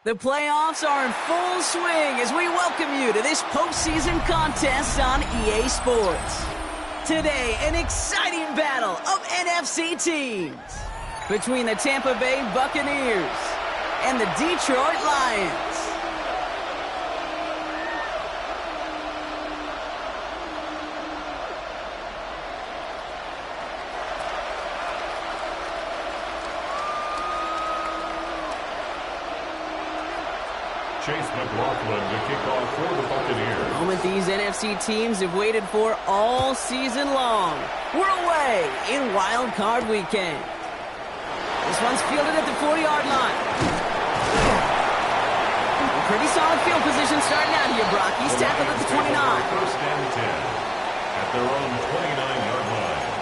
The playoffs are in full swing as we welcome you to this postseason contest on EA Sports. Today, an exciting battle of NFC teams between the Tampa Bay Buccaneers and the Detroit Lions. Chase McLaughlin to kick off for the Buccaneers. The moment these NFC teams have waited for all season long. We're away in wildcard weekend. This one's fielded at the 40-yard line. Pretty solid field position starting out here, Brock. He's tackled at the 29. First and 10 at their own 29-yard line.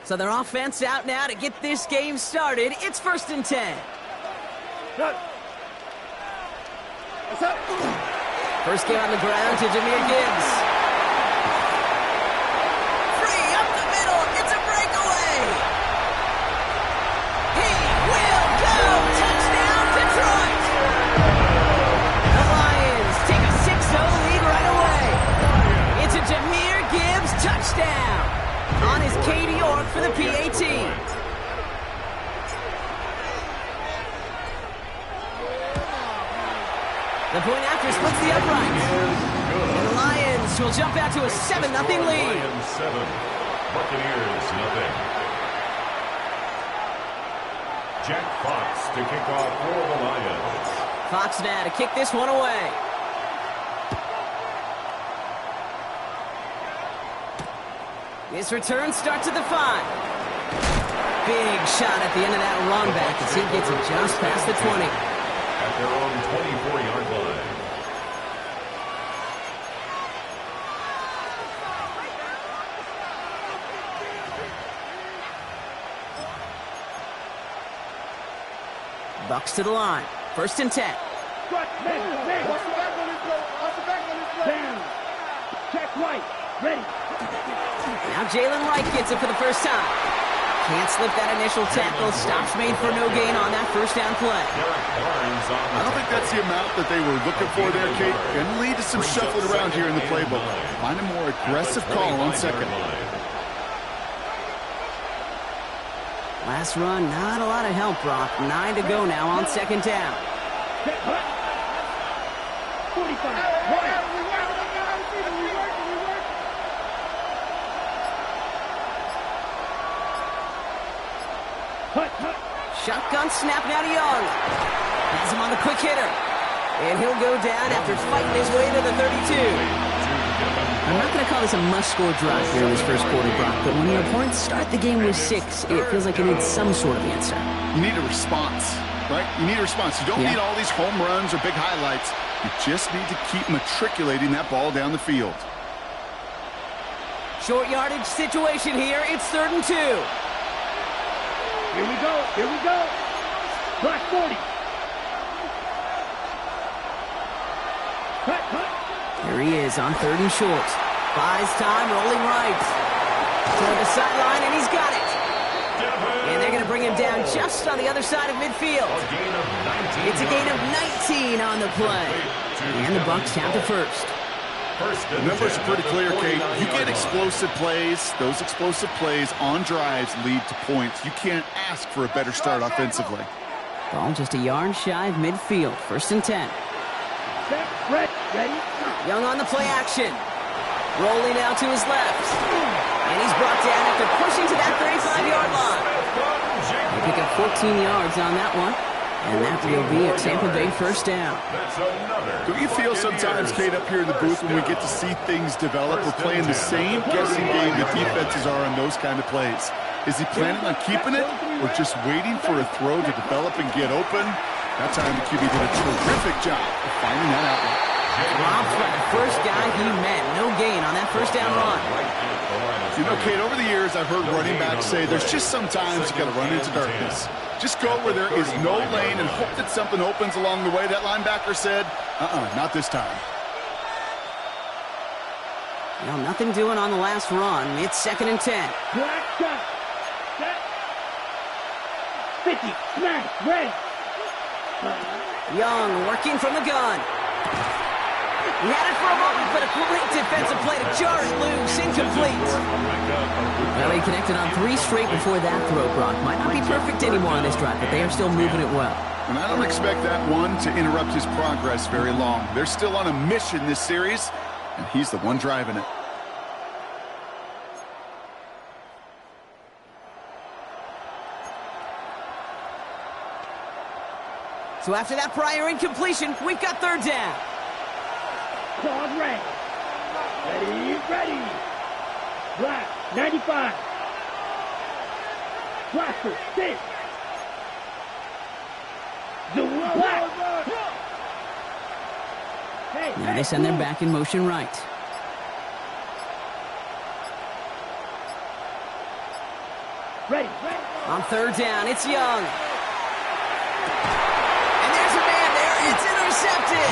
So their offense out now to get this game started. It's 1st and 10. First game on the ground to Jahmyr Gibbs. Free up the middle. It's a breakaway. He will go. Touchdown, Detroit. The Lions take a 6-0 lead right away. It's a Jahmyr Gibbs touchdown. On his Katie York for the PAT. The point after splits the uprights. And the Lions will jump out to a 7-0 lead. Lions 7, Buccaneers nothing. Jack Fox to kick off for the Lions. Fox now to kick this one away. This return starts at the 5. Big shot at the end of that run back as he gets it just past the 20. At their own 24-yard line. Bucks to the line. 1st and 10. Check right. Ready. Now Jalen Wright gets it for the first time. Can't slip that initial tackle. Stops made for no gain on that first down play. I don't think that's the amount that they were looking for there, Kate. Going to lead to some shuffling around here in the playbook. Find a more aggressive call on second. Last run, not a lot of help, Brock. 9 to go now on 2nd down. 45. Shotgun snap now to Young. Has him on the quick hitter. And he'll go down after fighting his way to the 32. I'm not going to call this a must-score drive here in this first quarter, Brock, but when your opponents start the game with 6, it feels like you need some sort of answer. You need a response, right? You need a response. You don't need all these home runs or big highlights. You just need to keep matriculating that ball down the field. Short yardage situation here. It's 3rd and 2. Here we go. Here we go. Black 40. Cut. Here he is on 3rd and short. Buys time, rolling right. Toward the sideline, and he's got it. And they're going to bring him down just on the other side of midfield. It's a gain of 19 on the play. And the Bucks count to 1st. The numbers are pretty clear, Kate. You get explosive plays. Those explosive plays on drives lead to points. You can't ask for a better start offensively. Ball just a yard shy of midfield. 1st and 10. Ready. Young on the play action. Rolling out to his left. And he's brought down after pushing to that 35-yard line. They pick up 14 yards on that one. And that will be a Tampa Bay 1st down. Do you feel sometimes, Kate, up here in the booth when we get to see things develop, we're playing the same guessing game the defenses are on those kind of plays? Is he planning on keeping it or just waiting for a throw to develop and get open? That time the QB did a terrific job of finding that outlet. Robbed by the first guy he met. No gain on that 1st down run. You know, Kate, over the years I've heard running backs say there's just sometimes you got to run into darkness. Just go where there is no lane and hope that something opens along the way. That linebacker said, not this time. Well, nothing doing on the last run. It's 2nd and 10. Black shot. Set. 50. Smash. Ready. Young working from the gun. He had it for a moment, but a great defensive play to jar it loose. Incomplete. Well, he connected on 3 straight before that throw, Brock. Might not be perfect anymore on this drive, but they are still moving it well. And I don't expect that one to interrupt his progress very long. They're still on a mission this series, and he's the one driving it. So after that prior incompletion, we've got 3rd down. Claude Ray. Ready. Black, 95. Blaster, 6. Black. Now they send them back in motion right. Ready. On 3rd down, it's Young. And there's a man there. It's intercepted.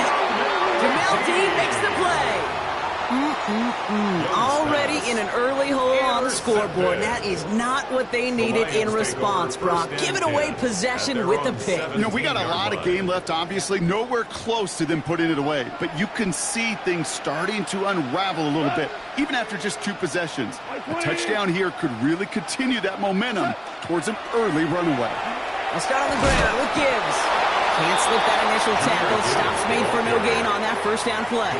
Jamel Dean makes the play. Already in an early hole on the scoreboard. That is not what they needed in response, Brock. Giving away possession with the pick. You know, we got a lot of game left, obviously. Nowhere close to them putting it away. But you can see things starting to unravel a little bit, even after just 2 possessions. A touchdown here could really continue that momentum towards an early runaway. They'll start on the ground with Gibbs. Can't slip that initial tackle. Stops made for no gain on that 1st down play.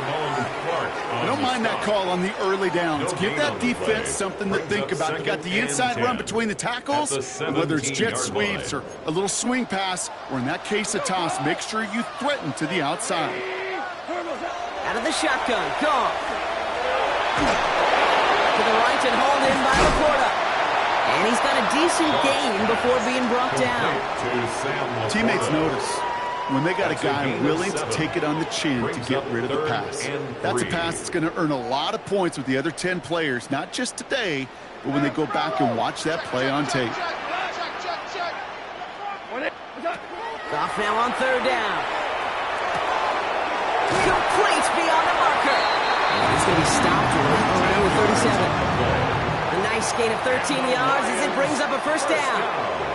I don't mind that call on the early downs. Give that defense something to think about. You got the inside run between the tackles, and whether it's jet sweeps or a little swing pass, or in that case a toss, make sure you threaten to the outside. Out of the shotgun, gone. To the right and hauled in by Laporta. And he's got a decent gain before being brought down. Teammates notice when they got a guy willing to take it on the chin to get rid of the pass. That's a pass that's going to earn a lot of points with the other 10 players, not just today, but when they go back and watch that play on tape. Goff now on 3rd down. Complete beyond the marker. And he's going to be stopped right around the 37. A nice gain of 13 yards as it brings up a 1st down.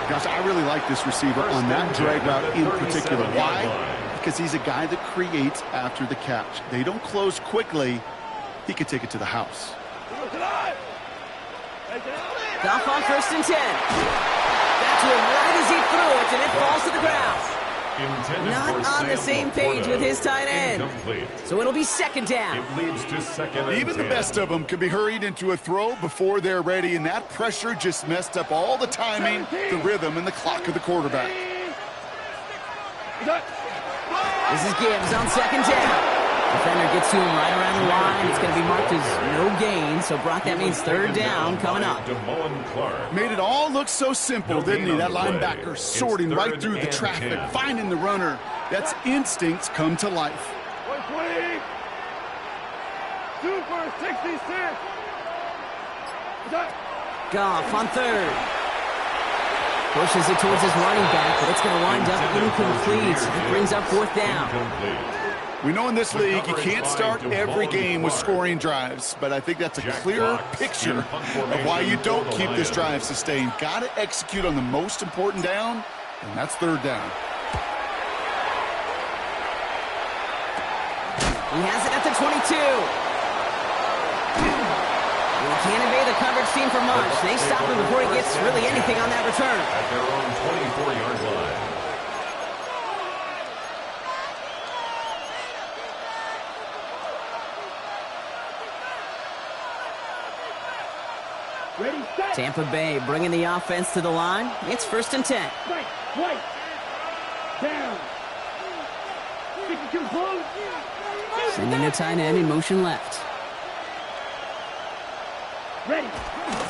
Gosh, I really like this receiver on that drag route in particular. Why? Because he's a guy that creates after the catch. They don't close quickly. He could take it to the house. Goff on 1st and 10. Got to him right as he threw it, and it falls to the ground. Not on the same page with his tight end. So it'll be 2nd down. It leads to 2nd and Even the 10. best of them can be hurried into a throw before they're ready, and that pressure just messed up all the timing, the rhythm, and the clock of the quarterback. This is Gibbs on 2nd down. Defender gets to him right around the line. It's going to be marked as no gain. So, Brock, that means 3rd down coming up. Made it all look so simple, didn't he? That linebacker sorting right through the traffic, finding the runner. That's instincts come to life. 120. 2 for 66. Goff on 3rd. Pushes it towards his running back, but it's going to wind up incomplete. It brings up 4th down. We know in this league you can't start every game with scoring drives, but I think that's a clear picture of why you don't keep this drive sustained. Got to execute on the most important down, and that's 3rd down. He has it at the 22. He can't evade the coverage team for much. They stop him before he gets really anything on that return. At their own 24-yard line. Ready, set. Tampa Bay bringing the offense to the line. It's 1st and 10. Right. Down. 62 close. Sending a tight end in motion left. Ready.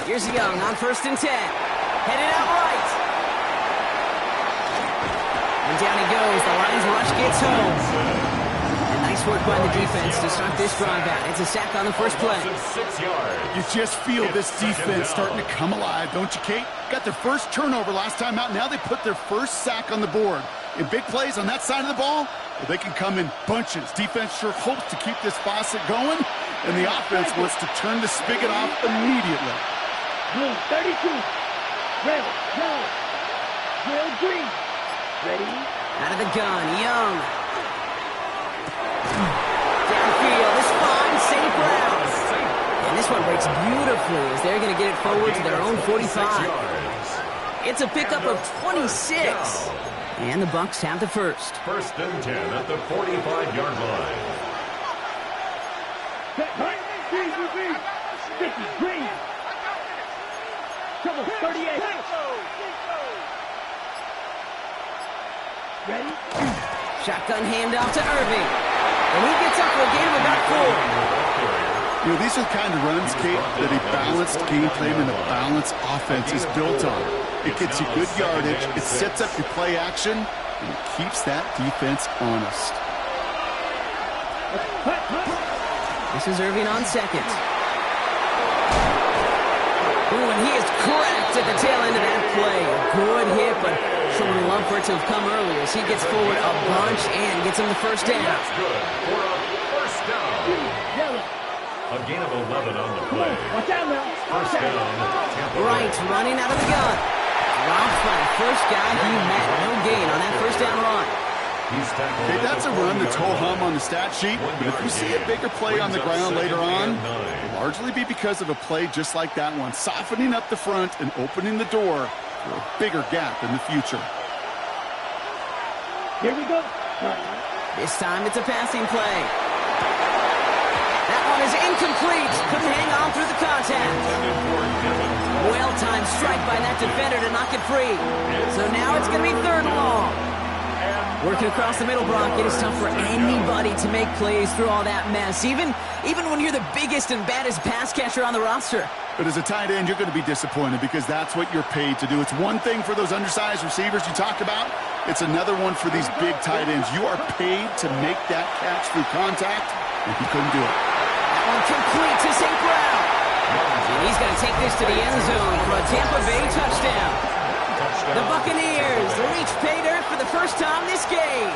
Here's Young on 1st and 10. Headed out right. And down he goes. The Lions rush gets home. And nice work by the defense to start this drive out. It's a sack on the first play. 6 yards. You just feel this defense starting to come alive, don't you, Kate? Got their first turnover last time out. Now they put their first sack on the board. In big plays on that side of the ball, well, they can come in bunches. Defense sure hopes to keep this faucet going, and the offense wants to turn the spigot off immediately. Blue 32. Red, yellow. Blue, green. Ready? Out of the gun, Young. Downfield, this fine, St. Brown. And this one breaks beautifully as they're going to get it forward to their own 45. It's a pickup of 26. And the Bucs have the first. First and 10 at the 45-yard line. Green. Trouble 38. Ready? Shotgun handoff to Irving. And he gets up for a gain of about 4. You know, these are the kind of runs, Kate, that a balanced game plan and a balanced offense is built on. It gets you good yardage, it sets up your play action, and it keeps that defense honest. This is Irving on second. Ooh, and he is cracked at the tail end of that play. A good hit, but showing love for it to have come earlier as he gets forward a bunch and gets him the first down. That's good for a first down. A gain of 11 on the play. Watch out now. First down, Tampa Bay. Right, running out of the gun. Dropped by the first guy he met. No gain on that first down run. Okay, that's a run that's ho-hum on the stat sheet, but if you see a bigger play on the ground later on, it'll largely be because of a play just like that one, softening up the front and opening the door for a bigger gap in the future. Here we go. This time it's a passing play. That one is incomplete. Couldn't hang on through the contact. Well-timed strike by that defender to knock it free. So now it's going to be third and long. Working across the middle, Brock, it is tough for anybody to make plays through all that mess, even when you're the biggest and baddest pass catcher on the roster. But as a tight end, you're going to be disappointed because that's what you're paid to do. It's one thing for those undersized receivers you talk about. It's another one for these big tight ends. You are paid to make that catch through contact, and he couldn't do it. That one complete to St. Brown. And he's going to take this to the end zone for a Tampa Bay touchdown. The Buccaneers reach pay dirt for the first time this game.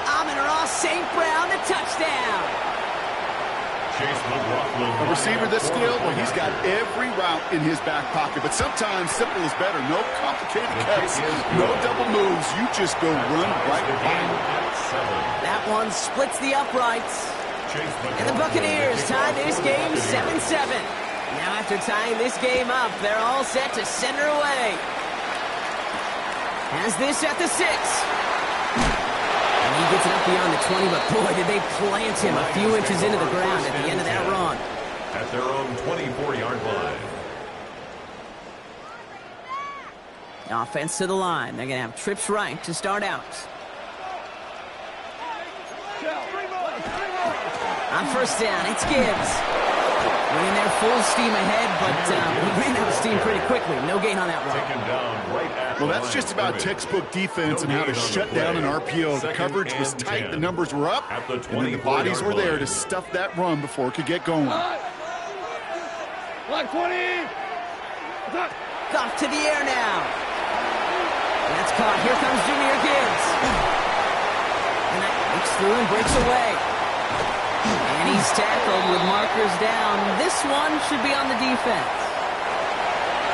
Amon-Ra St. Brown, the touchdown. A receiver this skilled, well, he's got every route in his back pocket. But sometimes simple is better. No complicated cuts, no double moves. You just go run right by him. That one splits the uprights. And the Buccaneers tie this game 7-7. Now after tying this game up, they're all set to send her away. Has this at the 6. And he gets it up beyond the 20, but boy, did they plant him a few inches into the ground at the end of that run. At their own 24-yard line. Offense to the line. They're going to have trips right to start out. On first down, it's Gibbs. Running there full steam ahead, but he ran out of steam pretty quickly. No gain on that run. Well, that's just about textbook defense and how to shut down an RPO. The coverage was tight, the numbers were up, and then the bodies were there to stuff that run before it could get going. Like 20. Off to the air now. That's caught. Here comes Junior Gibbs. And that breaks through and breaks away. And he's tackled with markers down. This one should be on the defense.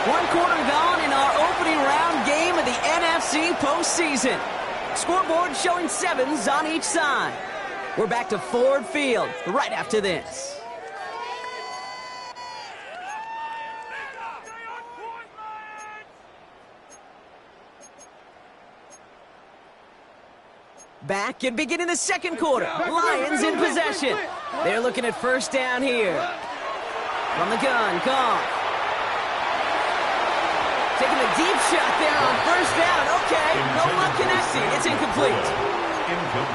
1 quarter gone in our opening round game of the NFC postseason. Scoreboard showing 7s on each side. We're back to Ford Field right after this. Back and beginning the second quarter. Lions in possession. They're looking at first down here. From the gun, Goff. Taking a deep shot there on first down. Okay, no luck connecting. It's incomplete.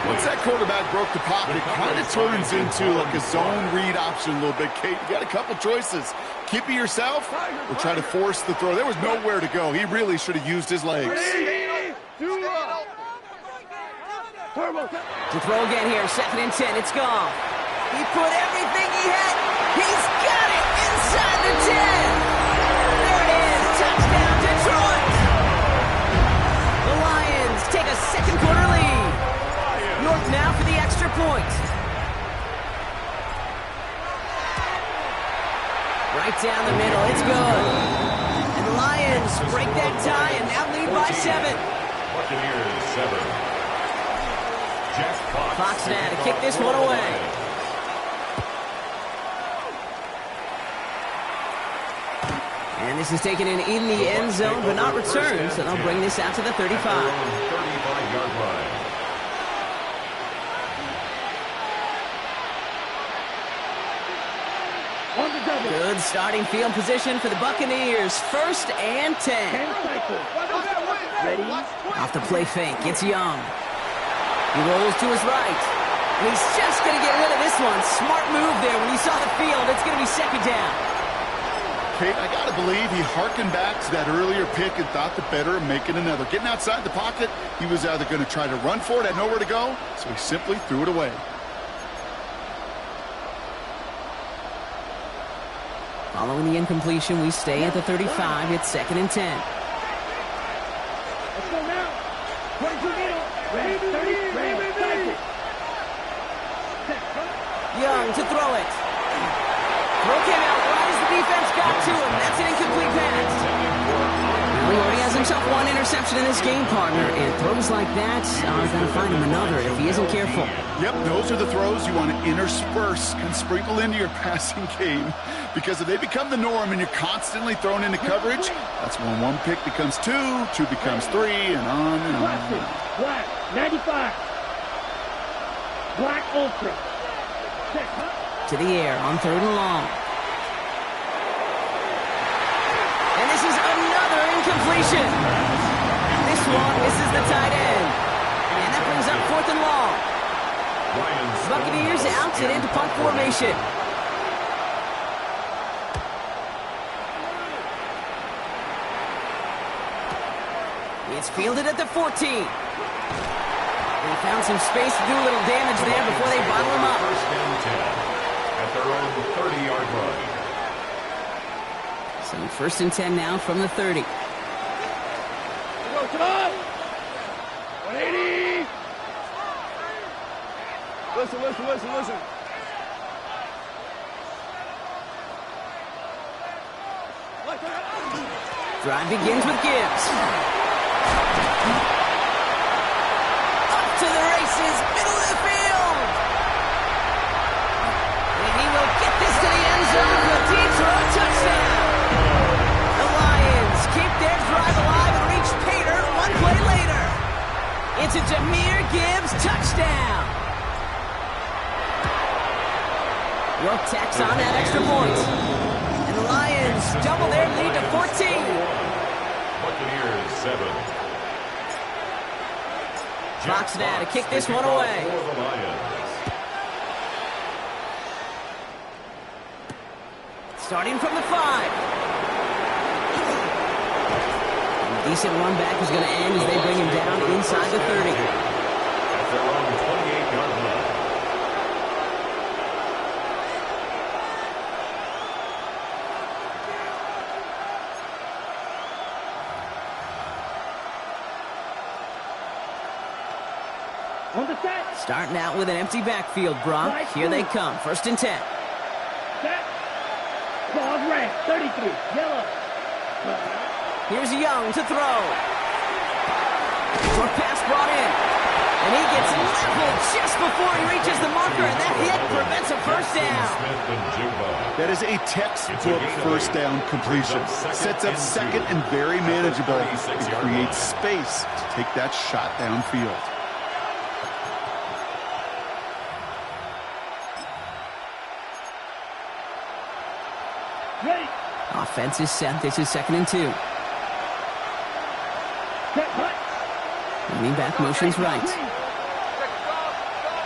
Once that quarterback broke the pocket, it kind of turns into like a zone read option a little bit, Kate. You got a couple choices. Keep it yourself or try to force the throw. There was nowhere to go. He really should have used his legs. To throw again here, 2nd and 10, it's Goff. He put everything he had. He's got it inside the 10. There it is, touchdown Detroit. The Lions take a second quarter lead. North now for the extra point. good. And the Lions break that tie and now lead by 7. Buccaneers 7. Jack Fox now to kick this one away. And this is taken in the end zone, but not returned, so they'll bring this out to the 35. 35-yard line. Good starting field position for the Buccaneers. 1st and 10. Ready? Off the play fake, it's Young. He rolls to his right. And he's just going to get rid of this one. Smart move there. When he saw the field, it's going to be 2nd down. Kate, I got to believe he harkened back to that earlier pick and thought the better of making another. Getting outside the pocket, he was either going to try to run for it, had nowhere to go, so he simply threw it away. Following the incompletion, we stay at the 35. It's 2nd and 10. Let's go now. 22 middle. Ready, 30, ready, second. Young to throw it. Throw came out right as the defense got to him. That's an incomplete pass. Well, he already has himself one interception in this game, partner, and throws like that are going to find him another if he isn't careful. Yep, those are the throws you want to intersperse and sprinkle into your passing game, because if they become the norm and you're constantly thrown into coverage, that's when one pick becomes 2, 2 becomes 3, and on and on. Black, 95. Black Ultra. To the air on 3rd and long. And this is another incompletion. This one misses the tight end. And that brings up 4th and long. Buccaneers out and into punt formation. It's fielded at the 14. They found some space to do a little damage there before they bottle him up. 1st and 10 at their own 30-yard line. So 1st and 10 now from the 30. Come on. 180. Listen. Drive begins with Gibbs. Up to the races, middle of the field. And he will get this to the end zone for a deep throw touchdown. The Lions keep their drive alive and reach Pater 1 play later. It's a Jahmyr Gibbs touchdown. Will tacks on that extra point. And the Lions double their lead to 14. Buccaneers 7. Fox now to kick this one away. For the Lions. Starting from the 5. A decent run back is going to end as they bring him down inside the 30. At their own 28-yard line. On the set. Starting out with an empty backfield, Brock. Here they come. 1st and 10. Set. Ball red. 33. Yellow. Here's Young to throw. Short pass brought in. And he gets leveled just before he reaches the marker, and that hit prevents a 1st down. That is a textbook 1st down completion. Sets up 2nd and very manageable. It creates space to take that shot downfield. Ready. Offense is set. This is 2nd and 2. Set. Hut. Running back motions right.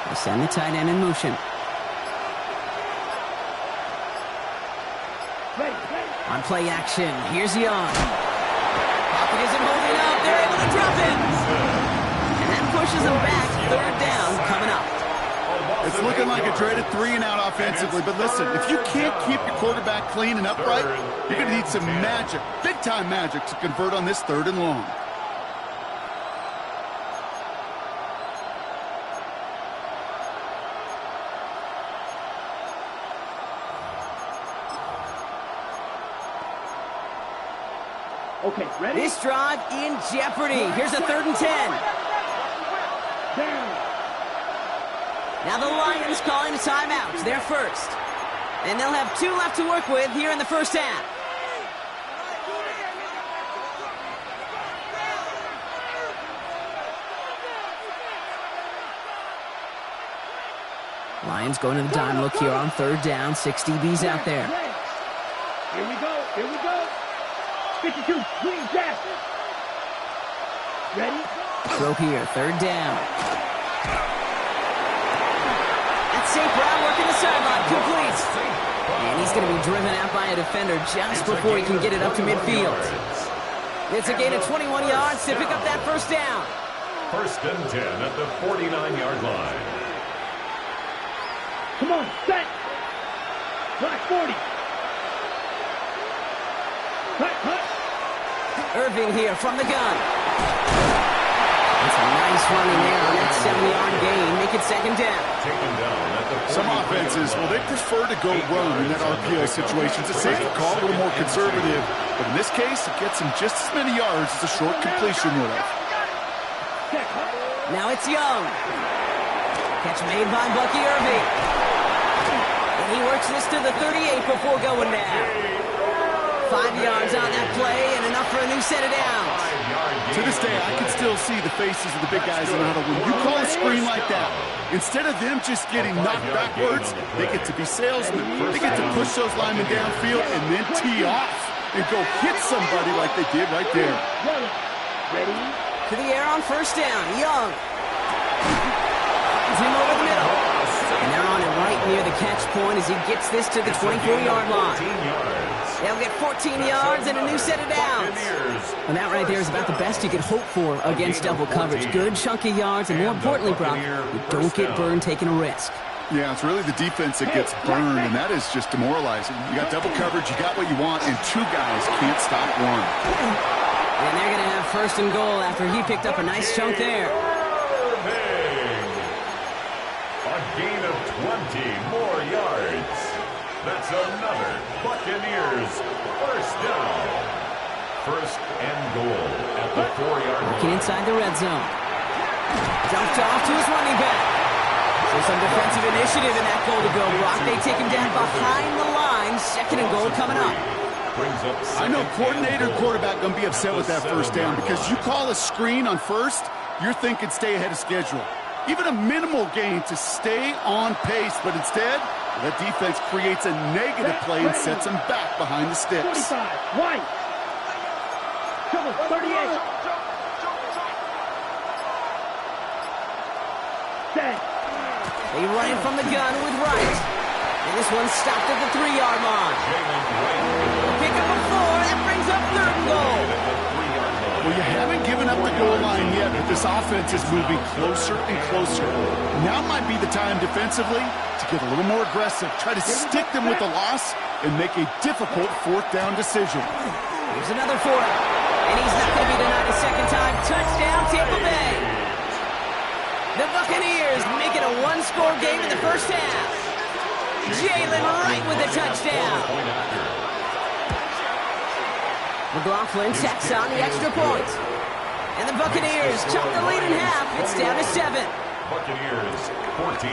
They send the tight end in motion. Ready. On play action, here's Young. Pocket isn't holding up. They're able to drop it. And that pushes them back. 3rd down coming up. It's looking like a dreaded 3-and-out offensively, but listen, if you can't keep your quarterback clean and upright, you're going to need some magic, big-time magic, to convert on this 3rd and long. Okay, ready? This drive in jeopardy. Here's a 3rd and 10. Down. Now the Lions calling a timeout. They're first. And they'll have 2 left to work with here in the first half. Lions going to the dime look here on 3rd down. 6 DBs out there. Here we go. Here we go. 52. Green Jack. Ready? Throw here. 3rd down. That's St. Brown working the sideline. Complete. And he's going to be driven out by a defender just before he can get it up to midfield. It's a gain of 21 yards to pick up that first down. 1st and 10 at the 49-yard line. Come on, set. Black 40. Cut. Irving here from the gun. That's a nice running there on that 7-yard gain. Make it 2nd down. Taken down at the Some offenses, well, they prefer to go run in that RPO situation. It's a safer call, a little more conservative. But in this case, it gets him just as many yards as a short completion would have. Now it's Young. Catch made by Bucky Irving. And he works this to the 38 before going down. 5 yards on that play and enough for a new set of downs. To this day, I can still see the faces of the big guys in the huddle. When you call a screen like that, instead of them just getting knocked backwards, they get to be salesmen. They get to push those linemen downfield and then tee off and go hit somebody like they did right there. Ready? To the air on 1st down. Young. Finds him over the middle. And they're on it right near the catch point as he gets this to the 24-yard line. They'll get 14 yards and a new set of downs. And that right there is about the best you could hope for against double coverage. Good chunky yards, and more importantly, Brock, you don't get burned taking a risk. Yeah, it's really the defense that gets burned, and that is just demoralizing. You got double coverage, you got what you want, and 2 guys can't stop one. And they're going to have 1st and goal after he picked up a nice chunk there. A gain of 20 more yards. That's another Buccaneers 1st down. 1st and goal at the 4-yard line. Working inside the red zone. Jumped off to his running back. So some defensive initiative in that goal to go, Brock. They take him down behind the line. 2nd and goal coming up. I know coordinator quarterback going to be upset with that 1st down because you call a screen on 1st, you're thinking stay ahead of schedule. Even a minimal gain to stay on pace, but instead, that defense creates a negative play and sets them back behind the sticks. 45. White. Trouble. 38. Set. They run it from the gun with Wright. And this one's stopped at the 3-yard line. Pick up a 4. That brings up 3rd and goal. Well, you haven't given up the goal line yet, but this offense is moving closer and closer. Now might be the time defensively to get a little more aggressive, try to stick them with the loss, and make a difficult 4th down decision. Here's another 4. And he's not going to be denied a 2nd time. Touchdown, Tampa Bay. The Buccaneers make it a 1-score game in the first half. Jalen Wright with the touchdown. McLaughlin tacks on the extra point. And the Buccaneers chop the lead in half. It's down to 7. Buccaneers 14.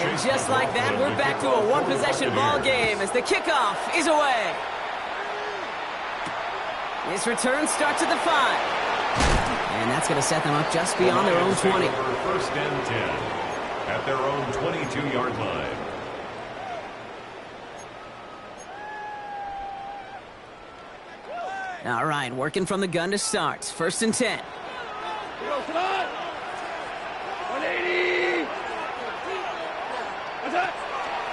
And just like that, we're back to a 1-possession ball game as the kickoff is away. This return starts at the 5. And that's going to set them up just beyond their own 20. 1st and 10 at their own 22-yard line. All right, working from the gun to start. 1st and 10. 180.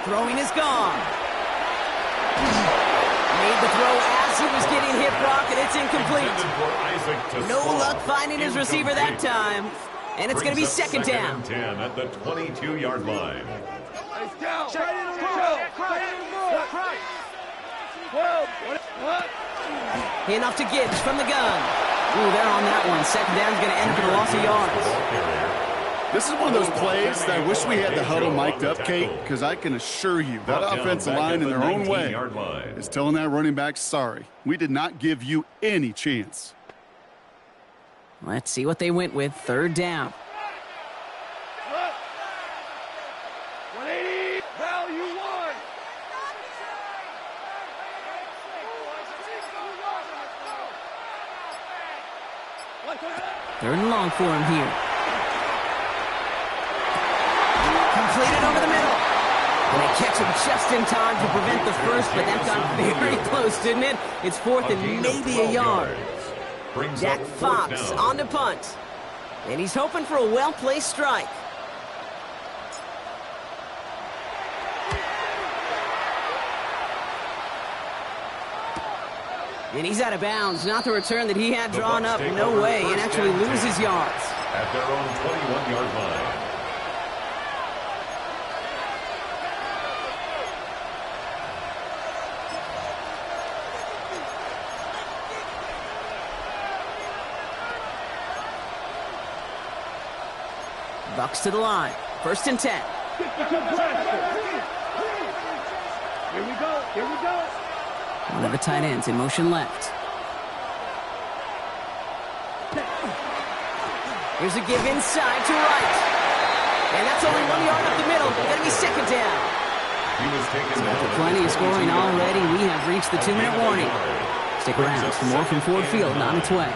Throwing is gone. Made the throw as he was getting hit, Brock, and it's incomplete. No luck finding his receiver that time. And it's going to be 2nd down. 10 at the 22-yard line. Enough to Gibbs from the gun. Ooh, they're on that one. 2nd down's going to end up in a loss of yards. This is one of those plays that I wish we had the huddle mic'd up, Kate, because I can assure you that offensive line in their own way is telling that running back, sorry, we did not give you any chance. Let's see what they went with. Third down. 180. Value one. Third and long for him here. Completed over the middle. And they catch him just in time to prevent the first, but that got very close, didn't it? It's fourth and maybe a yard. Jack Fox on to punt. And he's hoping for a well-placed strike. And he's out of bounds. Not the return that he had drawn up. No way. And actually loses yards. At their own 21-yard line. Bucks to the line. First and 10. Here we go. Here we go. One of the tight ends in motion left. Here's a give inside to right. And that's only 1 yard up the middle. Gonna be second down. After plenty of scoring already, we have reached the 2-minute warning. Stick around for more from Ford Field on its way.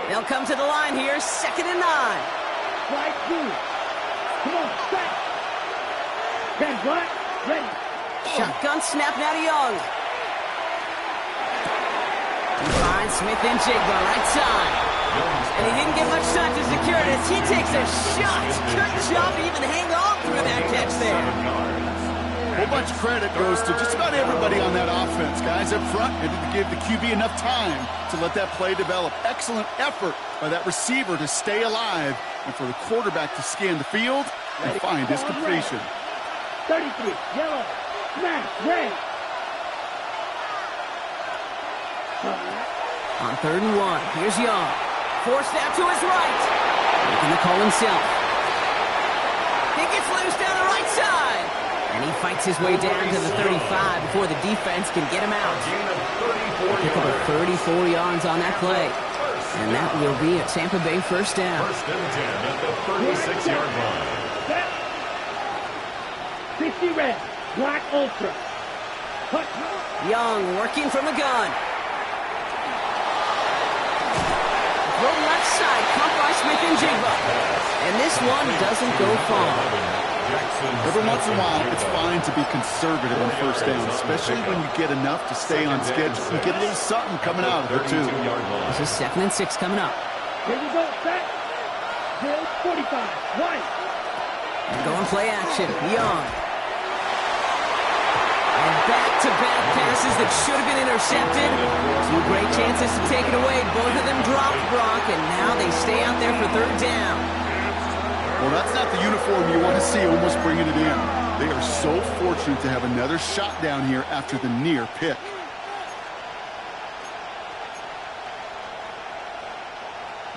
They'll come to the line here, second and 9. Right through. Come on, back. Then what? Ready. Shotgun snap now to Young. He finds Smith and Jigba right side. And he didn't get much time to secure it as he takes a shot. Good job to even hang on through that catch there. A whole bunch of credit goes to just about everybody on that offense. Guys up front had to give the QB enough time to let that play develop. Excellent effort by that receiver to stay alive and for the quarterback to scan the field and find his completion. 33, yellow, smash, red. On third and 1, here's Young. Forced out to his right. Making the call himself. He gets loose down the right side. And he fights his way down to the 35 before the defense can get him out. Pick up a 34 yards on that play. And that will be a Tampa Bay first down. First and 10 at the 36-yard line. 60 red, black ultra. Young working from the gun. Throw left side, caught by Smith and Jigba. And this one doesn't go far. Every once in a while, it's fine to be conservative on first down, especially when you get enough to stay on schedule. You get a little something coming out of it, too. This is 2nd and 6 coming up. Here we go, set. Drill 45, right. And going play action, Young. And back-to-back passes that should have been intercepted. 2 great chances to take it away. Both of them dropped, Brock, and now they stay out there for third down. Well, that's not the uniform you want to see almost bringing it in. They are so fortunate to have another shot down here after the near pick.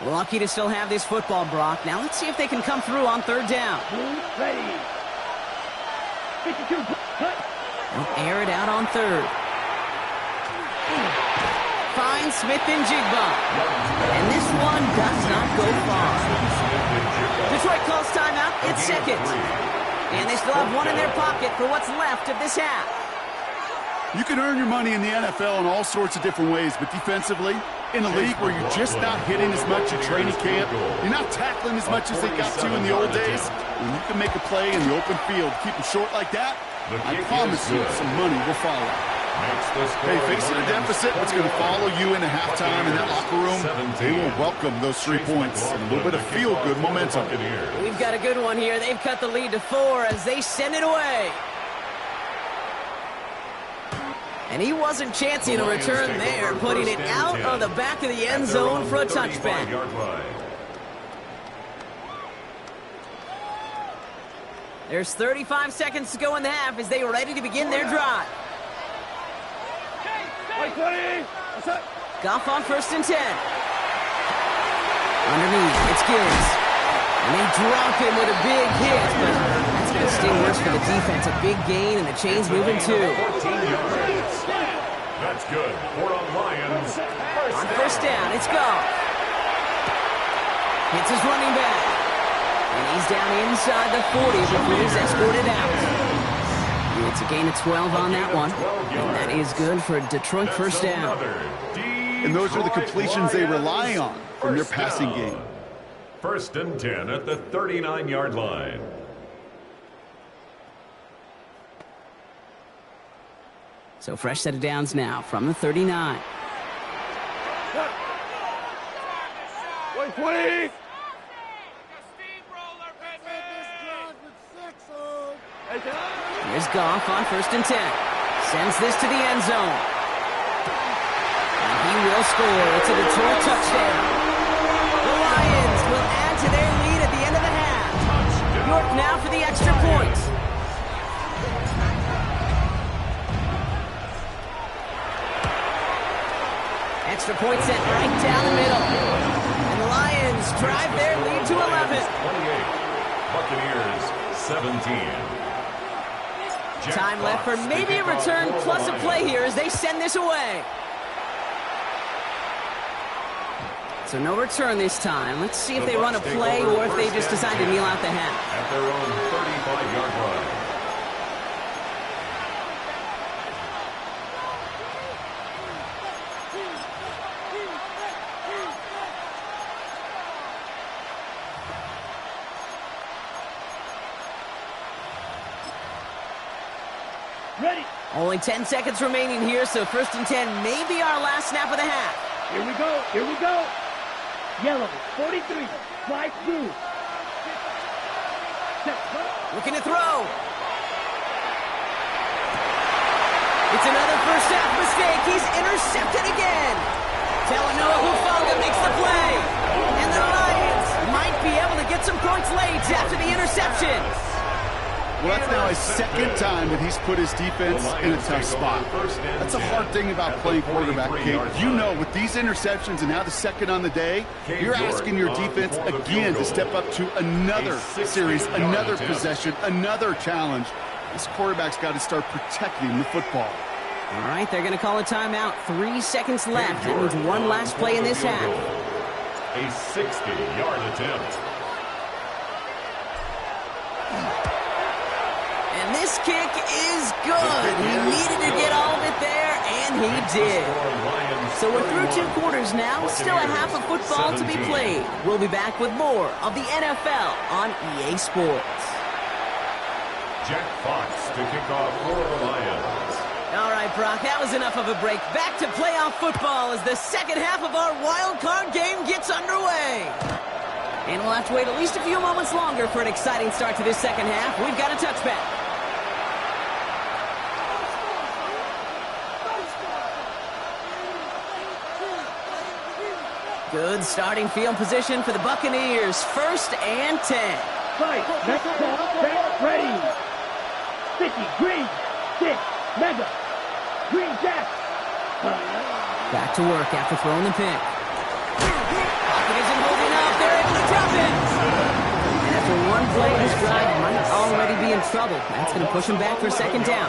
Lucky to still have this football, Brock. Now let's see if they can come through on third down. Ready. 52, cut. They'll air it out on third. Finds Smith and Jigba. And this one does not go far. Detroit calls timeout. It's second. And they still have one in their pocket for what's left of this half. You can earn your money in the NFL in all sorts of different ways, but defensively, in a league where you're just not hitting as much at training camp, you're not tackling as much as they got to in the old days, when you can make a play in the open field, keep them short like that, I promise you some money will follow. Hey, facing a deficit, it's going to follow you into halftime in that locker room. They will welcome those 3 points and a little bit of feel-good momentum. We've got a good one here. They've cut the lead to 4 as they send it away. And he wasn't chancing a return there, putting it out of the back of the end zone for a touchback. There's 35 seconds to go in the half as they are ready to begin their drive. Goff on 1st and 10. Underneath, it's Gibbs. And they drop him with a big hit, but that's going to sting worse for the defense. A big gain, and the chain's moving too. 14 yards. That's good for a Lions. On first down, it's Goff. Hits his running back. And he's down inside the 40 before he's escorted out. It's a gain of 12 on that one. And that is good for a Detroit first down. And those are the completions they rely on from their passing game. First and 10 at the 39-yard line. So fresh set of downs now from the 39. 120. Here's Goff on first and 10. Sends this to the end zone. And he will score. It's a Detroit touchdown. The Lions will add to their lead at the end of the half. York now for the extra point. Extra point sent right down the middle. And the Lions drive their lead to 11. 28. Buccaneers 17. Time left for maybe a return plus a play here as they send this away. So no return this time. Let's see if they run a play or if they just decide to kneel out the half. At their own 35-yard line. Ready. Only 10 seconds remaining here, so first and 10 may be our last snap of the half. Here we go. Here we go. Yellow, 43. Slide through. Looking to throw. It's another first half mistake. He's intercepted again. Talanoa Hufanga makes the play. And the Lions might be able to get some points late after the interception. Well, that's now his second time that he's put his defense in a tough spot. That's a hard thing about playing quarterback, Kate. You know, with these interceptions and now the second on the day, you're asking your defense again to step up to another series, another possession, another challenge. This quarterback's got to start protecting the football. All right, they're going to call a timeout. 3 seconds left. That means one last play in this half. A 60-yard attempt. And this kick is good. He needed to get all of it there, and he did. So we're through 2 quarters now. Still a half of football to be played. We'll be back with more of the NFL on EA Sports. Jack Fox to kick off for the Lions. All right, Brock, that was enough of a break. Back to playoff football as the second half of our wild card game gets underway. And we'll have to wait at least a few moments longer for an exciting start to this second half. We've got a touchback. Good starting field position for the Buccaneers. First and 10. Fight. Next set. Ready. Sticky. Green. Stick. Mega. Green Jack. Back to work after throwing the pick. Pocket isn't holding up. They're able to drop it. And after one play, this drive might already be in trouble. That's going to push him back for second down.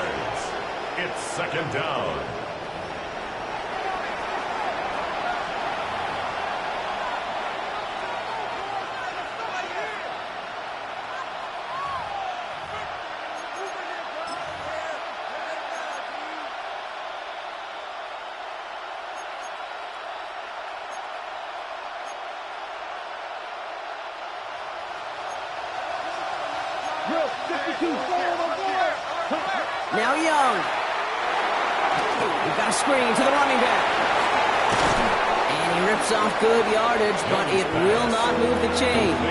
It's second down. Now Young. We've got a screen to the running back. And he rips off good yardage, but it will not move the chains.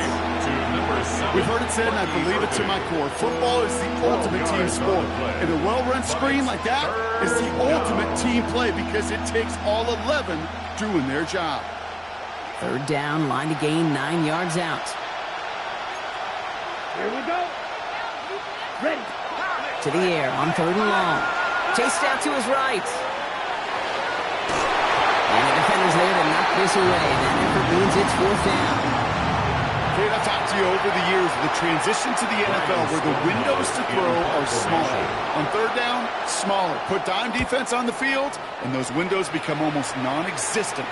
We've heard it said, and I believe it to my core, football is the ultimate team sport. And a well-run screen like that is the ultimate team play because it takes all 11 doing their job. Third down, line to gain 9 yards out. Here we go. Ready. To the air on third and long. Chased out to his right. And the defender's there to knock this away. That effort means it's 4th down. Okay, I've talked to you over the years, the transition to the NFL where the windows to throw are smaller. On 3rd down, smaller. Put dime defense on the field, and those windows become almost non-existent.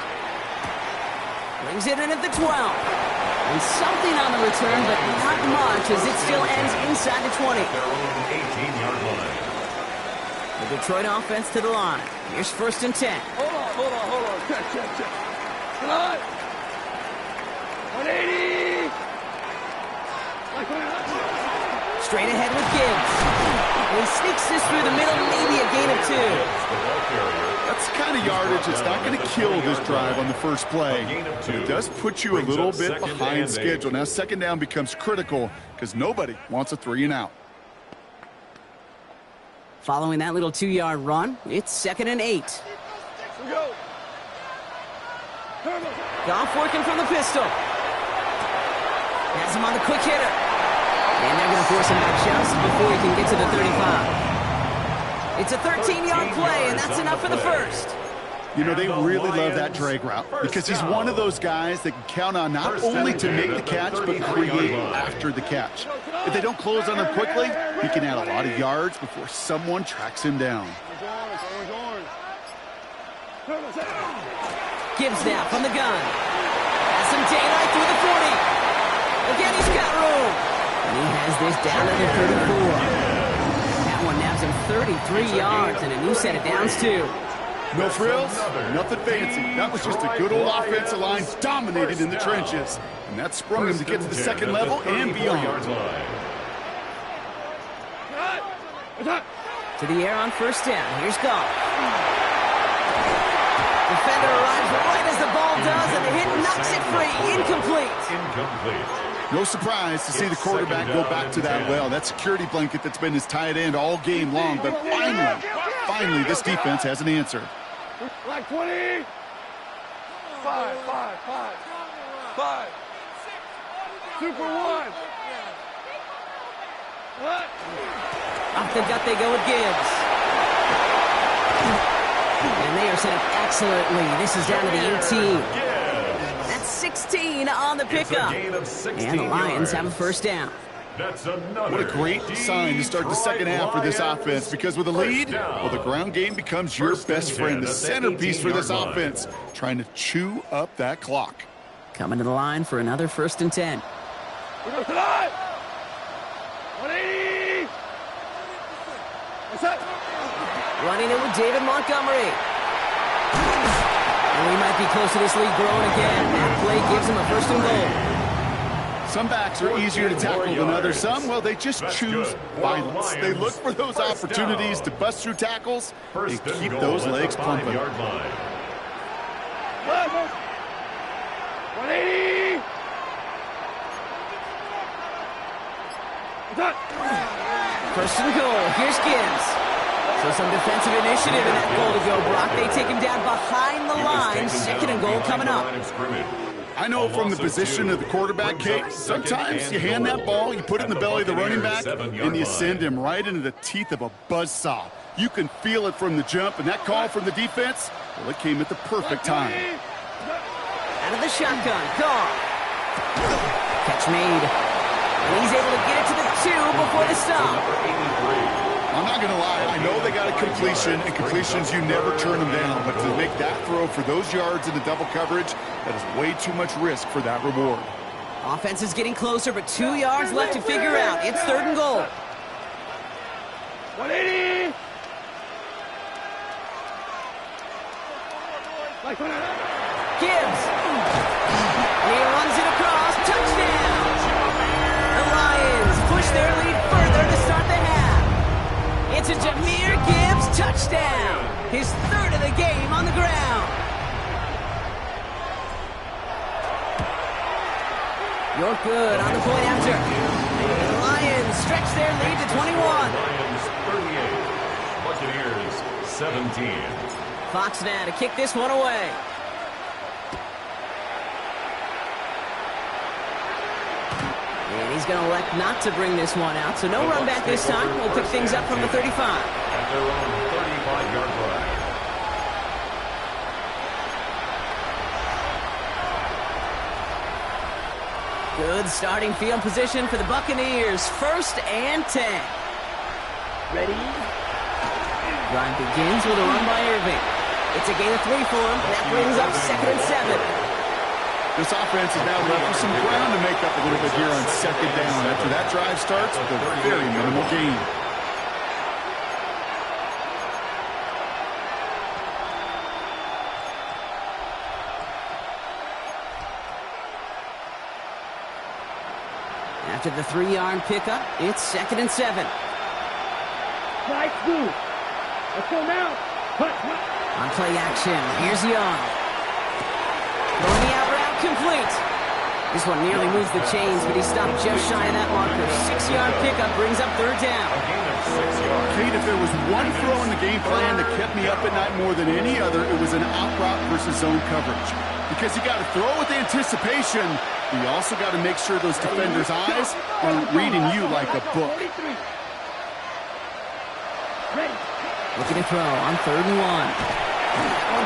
Brings it in at the 12. And something on the return, but not much as it still ends inside the 20. Their own 18-yard line. The Detroit offense to the line. Here's 1st and 10. Hold on. Check. Slide. 180. Straight ahead with Gibbs. And he sneaks this through the middle, maybe a gain of 2. That's the kind of yardage that's not going to kill this drive on the first play. But it does put you a little bit behind schedule. Now 2nd down becomes critical because nobody wants a 3-and-out. Following that little 2-yard run, it's 2nd and 8. Goff working from the pistol. Has him on the quick hitter. And they're going to force him back just before he can get to the 35. It's a 13-yard play, and that's enough for the first. You know, they really love that drag route because he's one of those guys that can count on not only to make the catch, but create after the catch. If they don't close on him quickly, he can add a lot of yards before someone tracks him down. Gibbs now from the gun. Has some daylight through the 40. Again, he's got room. And he has this down to the 34. That one nabs him 33 yards and a new set of downs, too. No frills, nothing fancy. That was just a good old offensive line dominated in the trenches. And that sprung him to get to the 2nd level and beyond. To the air on 1st down. Here's Goff. Defender arrives right as the ball does, and the hit knocks it free. Incomplete. No surprise to see the quarterback go back to that well. That security blanket that's been his tight end all game long. But finally, this defense has an answer. Like 20. 5. Super 1. What? Off the gut they go with Gibbs. And they are set up excellently. This is down to the 18. That's 16 on the pickup. And the Lions have a 1st down. What a great sign to start the 2nd half for this offense, because with a lead, well, the ground game becomes your best friend, the centerpiece for this offense, trying to chew up that clock. Coming to the line for another 1st and 10. 180. Running it with David Montgomery. And we might be close to this lead growing again. That play gives him a 1st and goal. Some backs are easier to tackle than others. Some, well, they just choose violence. They look for those opportunities to bust through tackles and keep those legs pumping. 180. 1st and goal. Here's Gibbs. So some defensive initiative in that goal to go, Brock. They take him down behind the line. 2nd and goal coming up. I know from the position of the quarterback, Kate, sometimes you hand that ball, you put it in the belly of the running back, and you send him right into the teeth of a buzzsaw. You can feel it from the jump, and that call from the defense, well, it came at the perfect time. Out of the shotgun, Goff. Catch made. And he's able to get it to the 2 before the stop. I'm not going to lie, I know they got a completion, and completions, you never turn them down. But to make that throw for those yards in the double coverage, that is way too much risk for that reward. Offense is getting closer, but 2 yards left to figure out. It's 3rd and goal. 180. Gibbs. And he runs it across. Touchdown. The Lions push their lead further to start the half. It's a Jahmyr Gibbs touchdown. His 3rd of the game on the ground. You're good on the point after. The Lions stretch their lead to 21. Lions 38, Buccaneers 17. Fox now to kick this one away. And he's going to elect not to bring this one out. So no run back this time. We'll pick things up from the 35. At their own 35-yard line. Good starting field position for the Buccaneers. 1st and 10. Ready? Drive begins with a run by Irving. It's a gain of 3 for him. That brings up 2nd and 7. This offense is now left with some ground to make up a little bit here on 2nd down after that drive starts with a very minimal gain. After the 3-yard pickup, it's 2nd and 7. Slide through. Let's go now. Cut. On play action, here's Young. Throwing the out route complete. This one nearly moves the chains, but he stopped just shy of that marker. 6-yard pickup brings up 3rd down. Kate, if there was one throw in the game plan that kept me up at night more than any other, it was an out route versus zone coverage. Because you got to throw with anticipation, but you also got to make sure those defenders' eyes aren't reading you like a book. Ready. Looking to throw on 3rd and 1.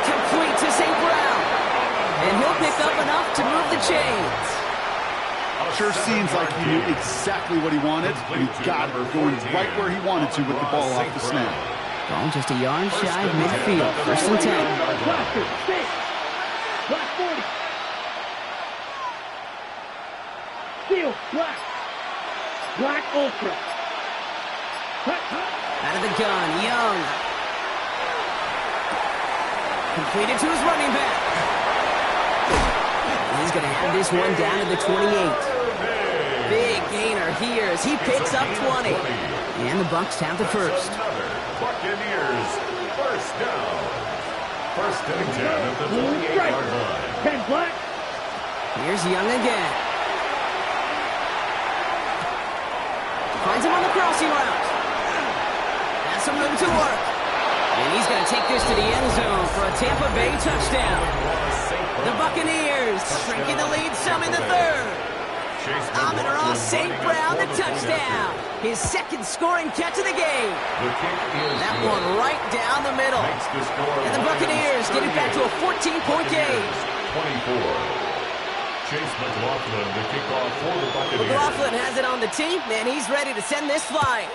Complete to St. Brown. And he'll pick up enough to move the chains. Sure seems like he knew exactly what he wanted. He got it going right where he wanted to with the ball off the snap. Ball just a yard shy of midfield. 1st and 10. Black 40. Steel, black. Black ultra. Out of the gun, Young. Completed to his running back. He's going to have this one down to the 28. Big gainer here as he picks up 20. And the Bucs have the first. Buccaneers, 1st down. 1st and 10 at the 28-yard line. 10 black. Here's Young again. Finds him on the crossing route. Has some room to work. And he's going to take this to the end zone for a Tampa Bay touchdown. The Buccaneers shrinking the lead some in the 3rd. Amon-Ra St. Brown, the touchdown. His 2nd scoring catch of the game. That one right down the middle. And the Buccaneers get it back to a 14-point game. 24. Chase McLaughlin, the kickoff for the Buccaneers. McLaughlin has it on the team, and he's ready to send this flying.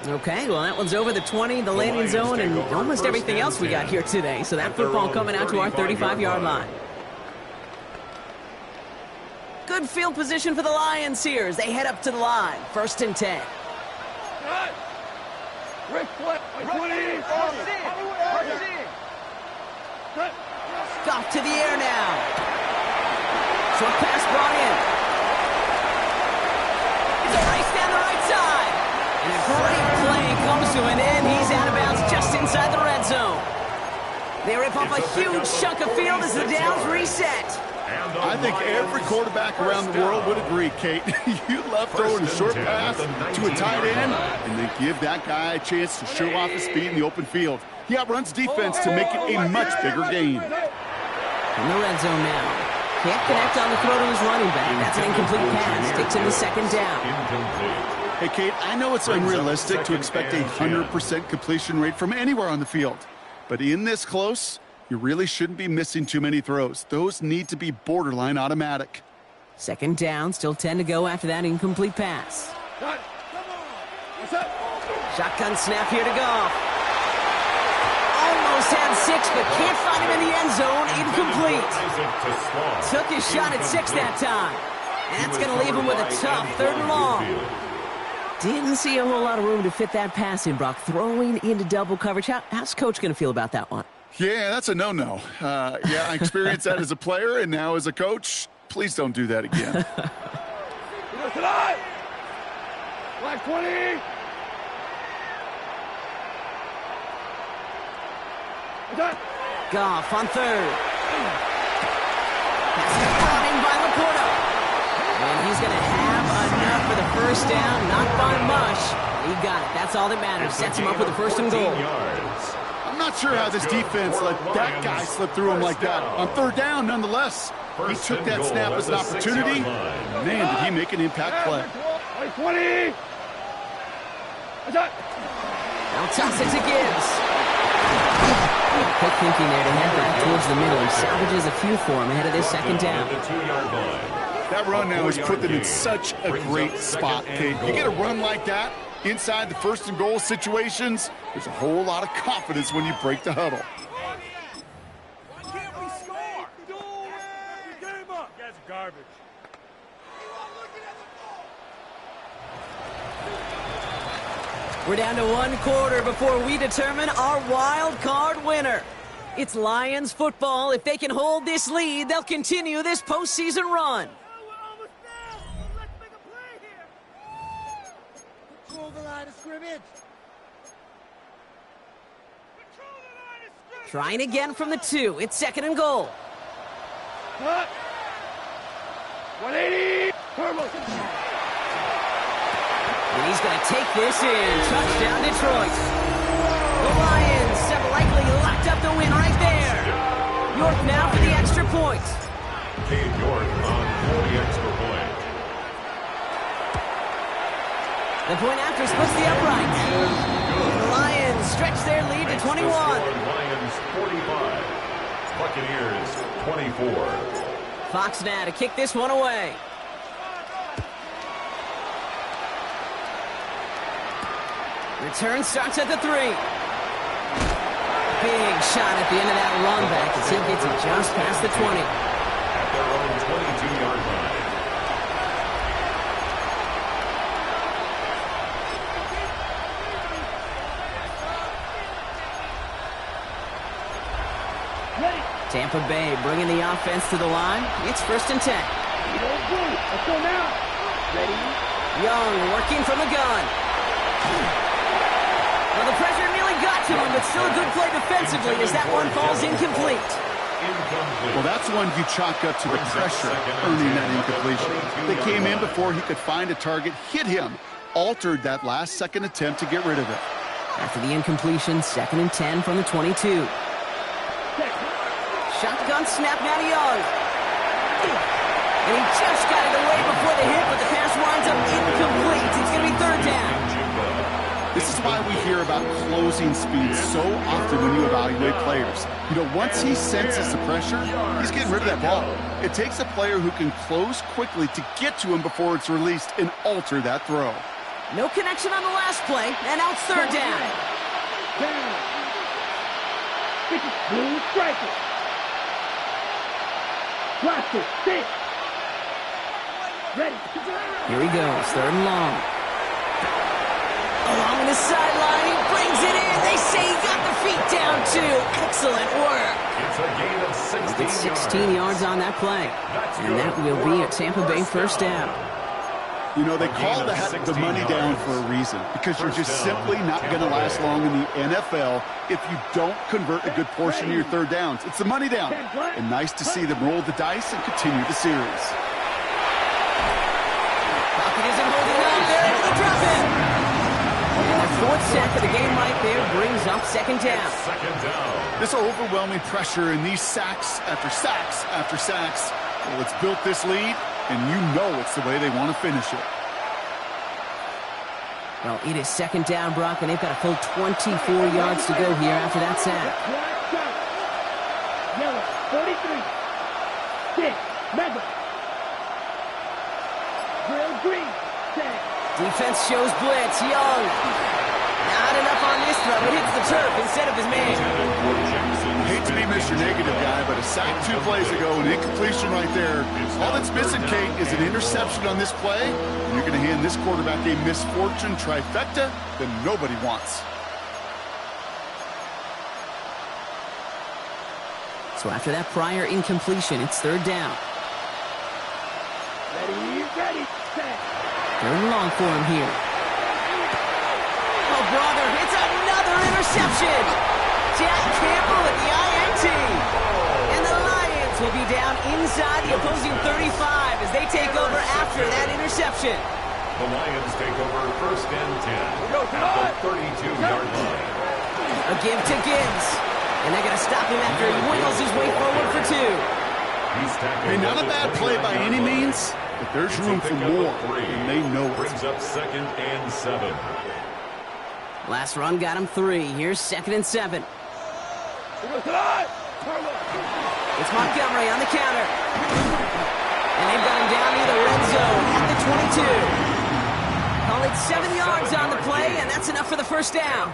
Okay, well, that one's over the 20, the landing zone, and almost everything else we got here today. So that football coming out to our 35-yard line. Good field position for the Lions here as they head up to the line. 1st and 10. Off to the air now. Short pass brought in. It's a race down the right side. And a great play comes to an end. He's out of bounds just inside the red zone. They rip off a huge chunk of field as the downs reset. I think every quarterback around the world would agree, Kate. You love throwing a short pass to a tight end and then give that guy a chance to show off his speed in the open field. He outruns defense to make it a much bigger gain. In the red zone now. Can't connect on the throw to his running back. That's an incomplete pass. Takes him to 2nd down. Hey, Kate, I know it's unrealistic to expect a 100% completion rate from anywhere on the field. But in this close, you really shouldn't be missing too many throws. Those need to be borderline automatic. 2nd down, still 10 to go after that incomplete pass. Shotgun snap here to Goff. Almost had 6, but can't find him in the end zone. Incomplete. Took his shot at 6 that time. And that's going to leave him with a tough 3rd and long. Didn't see a whole lot of room to fit that pass in, Brock. Throwing into double coverage. How's Coach going to feel about that one? Yeah, that's a no-no. Yeah, I experienced that as a player, and now as a coach, please don't do that again. Black 20. Goff on 3rd. Pass brought in by Laporta. And he's going to have enough for the 1st down. Not by much. He got it. That's all that matters. Sets him up with a 1st and goal. I'm not sure how this defense let that guy slip through him like that. On 3rd down, nonetheless. He took that snap as an opportunity. Man, did he make an impact play. 20. Now toss it to Gibbs. Quick thinking there to head back towards the middle and salvages a few for him ahead of this second down. That run now has put them in such a great spot, Kate. You get a run like that inside the first and goal situations, there's a whole lot of confidence when you break the huddle. Why can't we score? Game up. You guys are garbage. We're down to 1 quarter before we determine our wild card winner. It's Lions football. If they can hold this lead, they'll continue this postseason run. We're almost there. Let's make a play here. Control the line of scrimmage. Control the line of scrimmage. Trying again from the 2. It's 2nd and goal. Cut. 180. Turbo. And he's going to take this in. Touchdown, Detroit. The Lions have likely locked up the win right there. York now for the extra point. Cade York on for the extra point. The point after splits the upright. The Lions stretch their lead to 21. Lions 45. Buccaneers 24. Fox now to kick this one away. Return starts at the 3. Big shot at the end of that run back as he gets it just past the 20. At their own 22-yard line. Tampa Bay bringing the offense to the line. It's 1st and 10. Let's go now. Ready? Young working from the gun. Well, the pressure nearly got to him, but still a good play defensively as that one falls incomplete. Well, that's one you chalk up to the pressure earning that incompletion. They came in before he could find a target, hit him, altered that last-second attempt to get rid of it. After the incompletion, 2nd and 10 from the 22. Shotgun snap now to Young. And he just got it away before the hit, but the pass winds up incomplete. It's going to be 3rd down. This is why we hear about closing speed so often when you evaluate players. You know, once he senses the pressure, he's getting rid of that ball. It takes a player who can close quickly to get to him before it's released and alter that throw. No connection on the last play, and now it's 3rd down. Blue striker. Blast it. Stick. Ready. Here he goes, 3rd and long. Along the sideline, he brings it in. They say he got the feet down, too. Excellent work. It's a gain of 16 Gets 16 yards on that play. And that will be a Tampa Bay 1st down. You know, they call that the money down for a reason, because you're just simply not going to last long in the NFL if you don't convert a good portion of your 3rd downs. It's the money down. And nice to see them roll the dice and continue the series. Pocket isn't holding up. They're able to drop it. And the 4th sack of the game right there brings up 2nd down. 2nd down. This overwhelming pressure and these sacks after sacks after sacks, well, it's built this lead, and you know it's the way they want to finish it. Well, it is 2nd down, Brock, and they've got a full 24 yards to go here after that sack. Yellow, 43. Stick, mega. Grill green, sack. Defense shows blitz. Young. Not enough on this throw. It hits the turf instead of his man. I hate to be Mr. Negative guy, but a sack 2 plays ago, an incompletion right there. All that's missing, Kate, is an interception on this play. And you're going to hand this quarterback a misfortune trifecta that nobody wants. So after that prior incompletion, it's 3rd down. Ready, set. 3rd and long for him here. Oh, brother, it's another interception. Jack Campbell at the INT. And the Lions will be down inside the opposing 35 as they take over after that interception. The Lions take over 1st and 10 at the 32-yard line. A give to Gibbs. And they're going to stop him after he wiggles his way forward for 2. Hey, not a bad play by any means, but there's room for more, and they know it. Brings up 2nd and 7. Last run got him 3. Here's 2nd and 7. It's Montgomery on the counter. And they've got him down near the red zone at the 22. Call it 7 yards on the play, and that's enough for the first down.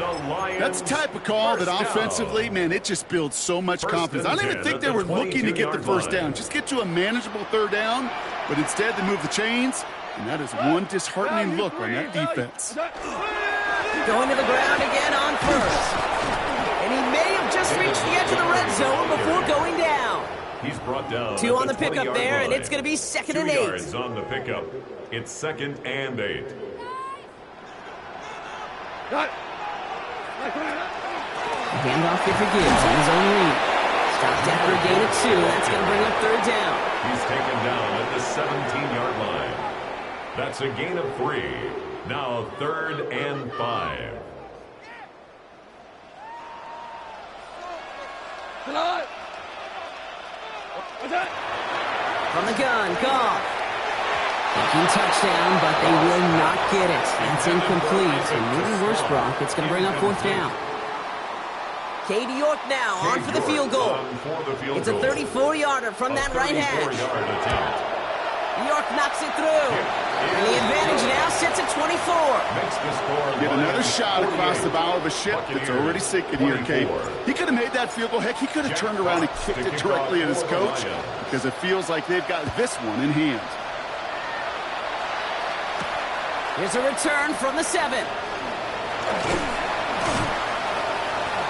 That's the type of call that offensively, man, it just builds so much confidence. I don't even think they were looking to get the first down. Just get to a manageable third down, but instead they move the chains, and that is one disheartening look on that defense. Going to the ground again on first. And he may have just reached the edge of the red zone before going down. He's brought down. 2 on the pickup there, and it's going to be 2nd and 8. 2 yards on the pickup. It's 2nd and 8. Handoff here for Gibbs on his own read. Stopped after a gain of 2. That's going to bring up 3rd down. He's taken down at the 17-yard line. That's a gain of 3. Now 3rd and 5. From the gun, Goff. Thinking touchdown, but they will not get it. That's incomplete. And maybe worse, Brock. It's going to bring up 4th down. Katie York now on for the field goal. It's a 34-yarder from that right hash. York knocks it through. And the advantage now sits at 24. Get another shot across the bow of a ship that's already sinking here, Kate. He could have made that field goal. Heck, he could have turned around and kicked it directly at his coach because it feels like they've got this one in hand. Here's a return from the 7.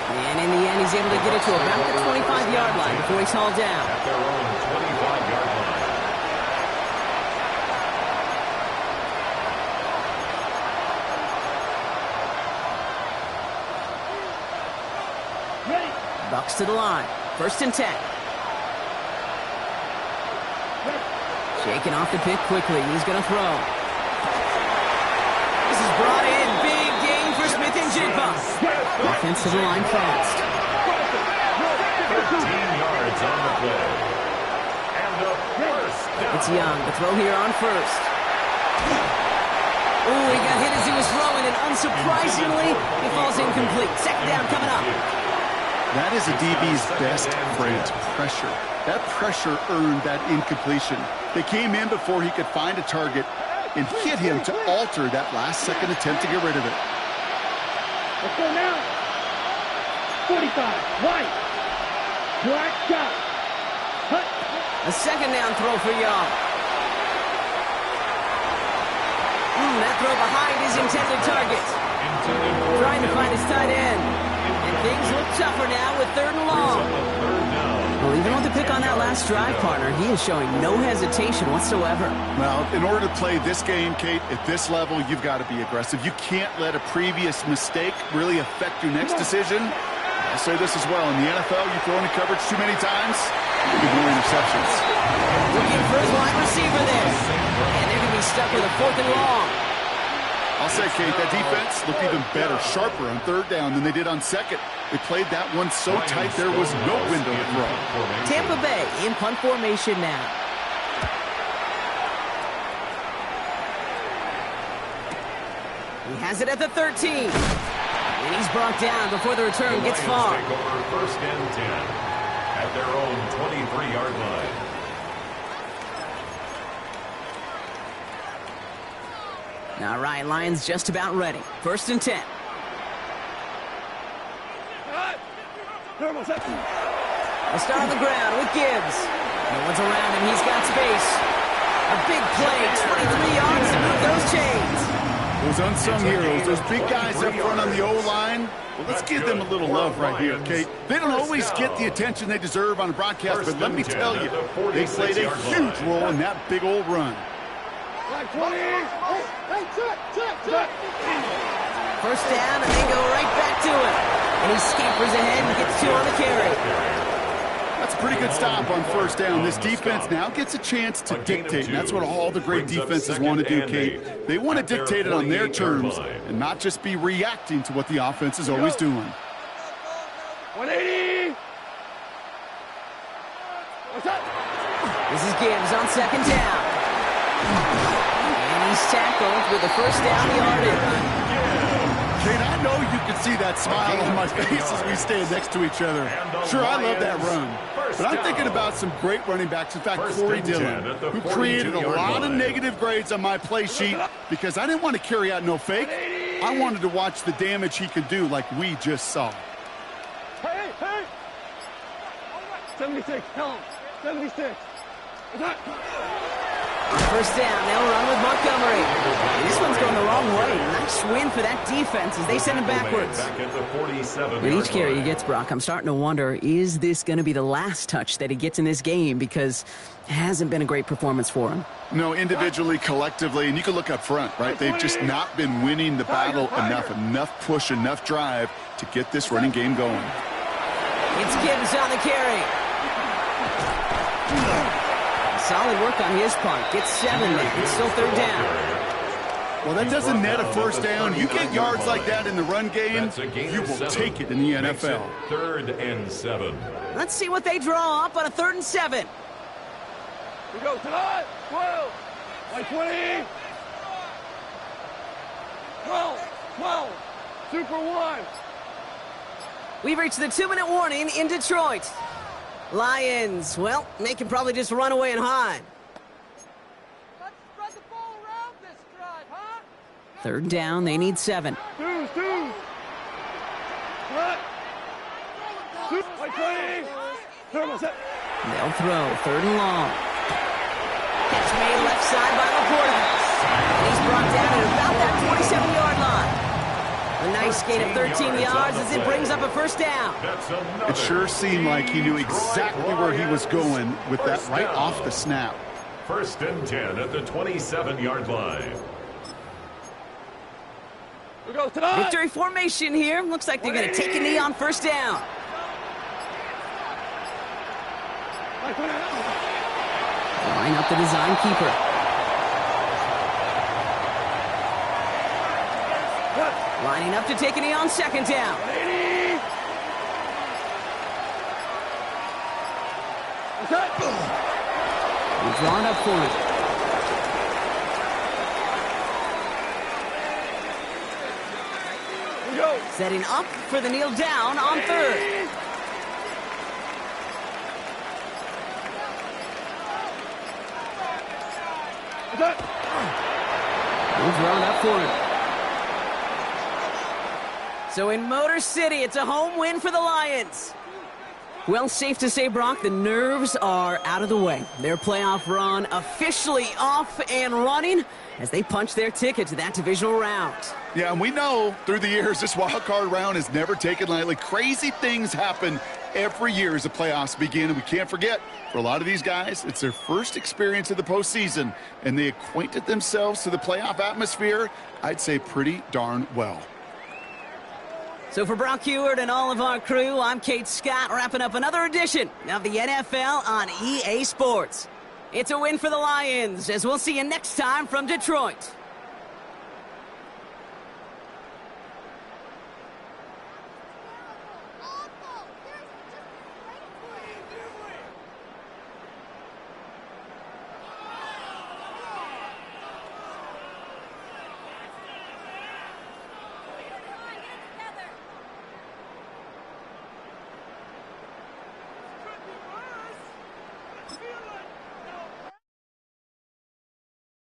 And in the end, he's able to get it to about the 25-yard line before he's hauled down. At their own 25-yard line. Bucks to the line. 1st and 10. Shaking off the pick quickly. He's going to throw. This is brought in. Big gain for Smith and Jigba. Offense to the line fast. 13 yards on the play. And a first down. It's Young. The throw here on 1st. Ooh, he got hit as he was throwing, and unsurprisingly, he falls incomplete. 2nd down coming up. That is a DB's best friend, pressure. That pressure earned that incompletion. They came in before he could find a target and hit him to alter that last-second attempt to get rid of it. Let's go now. 45, white, black shot. A 2nd down throw for Young. That throw behind his intended target. Trying to find his tight end. And things look tougher now with 3rd and long. Well, even with the pick on that last drive, partner, he is showing no hesitation whatsoever. Well, in order to play this game, Kate, at this level, you've got to be aggressive. You can't let a previous mistake really affect your next decision. I'll say this as well. In the NFL, you throw into coverage too many times, you get more interceptions. Looking for his wide receiver there. And they're going to be stuck with a 4th and long. I'll say, Kate, that defense looked even better, sharper on 3rd down than they did on 2nd. They played that one so tight there was no window to throw. Tampa Bay in punt formation now. He has it at the 13. And he's brought down before the return gets far. Take over 1st and 10 at their own 23-yard line. All right, Lions just about ready. 1st and 10. They'll start on the ground with Gibbs. No one's around him. He's got space. A big play, 23 yards to move those chains. Those unsung heroes, those big guys up front on the O-line, well, let's give them a little love right here, Kate. They don't always get the attention they deserve on a broadcast, but let me tell you, they played a huge role in that big old run. 1st down, and they go right back to it. And he scampers ahead and gets 2 on the carry. That's a pretty good stop on 1st down. This defense now gets a chance to dictate, and that's what all the great defenses want to do, Kate. They want to dictate it on their terms and not just be reacting to what the offense is always doing. 180. This is Gibbs on 2nd down. And he's tackled with the 1st down yardage. Kate, I know you can see that smile on my face as we stand next to each other. Sure, I love that run. But I'm thinking about some great running backs. In fact, Corey Dillon, who created a lot of negative grades on my play sheet because I didn't want to carry out no fake. I wanted to watch the damage he could do like we just saw. Hey, hey! 76, tell him. 76. First down, they'll run with Montgomery. This one's going the wrong way. Nice win for that defense as they send him backwards. Back at the 47 With each carry he gets, Brock, I'm starting to wonder, is this going to be the last touch that he gets in this game? Because it hasn't been a great performance for him. No, individually, collectively, and you can look up front, right? They've just not been winning the battle enough push, enough drive to get this running game going. It's Gibbs on the carry. Solid work on his part. Gets 7 there. It's still third down. Well, that doesn't net a first down. You get yards like that in the run game, you will take it in the NFL. 3rd and 7. Let's see what they draw up on a 3rd and 7. We go, Todd! 12! Like 20! 12! Super 1! We've reached the 2-minute warning in Detroit. Lions, well, they can probably just run away and hide. Let's spread the ball around this drive, huh? 3rd down, they need 7. Twos! What? Like 20! Turbo set! They'll throw 3rd and long. Catch made left side by Laporta. And he's brought down at about that 27-yard line. A nice gain of 13 yards as it brings up a first down. It sure seemed like he knew exactly where he was going with that right off the snap. 1st and 10 at the 27-yard line. We go, Todd! Victory formation here. Looks like they're going to take a knee on first down. Like 20! Line up the design keeper. Lining up to take a knee on 2nd down. 80! We're drawn up for it. We go! Setting up for the kneel down on 3rd. We're drawn up for it. So in Motor City, it's a home win for the Lions. Well, safe to say, Brock, the nerves are out of the way. Their playoff run officially off and running as they punch their ticket to that divisional round. Yeah, and we know through the years this wild card round is never taken lightly. Crazy things happen every year as the playoffs begin, and we can't forget, for a lot of these guys, it's their first experience of the postseason, and they acquainted themselves to the playoff atmosphere, I'd say pretty darn well. So for Brock Heward and all of our crew, I'm Kate Scott, wrapping up another edition of the NFL on EA Sports. It's a win for the Lions, as we'll see you next time from Detroit. Feel like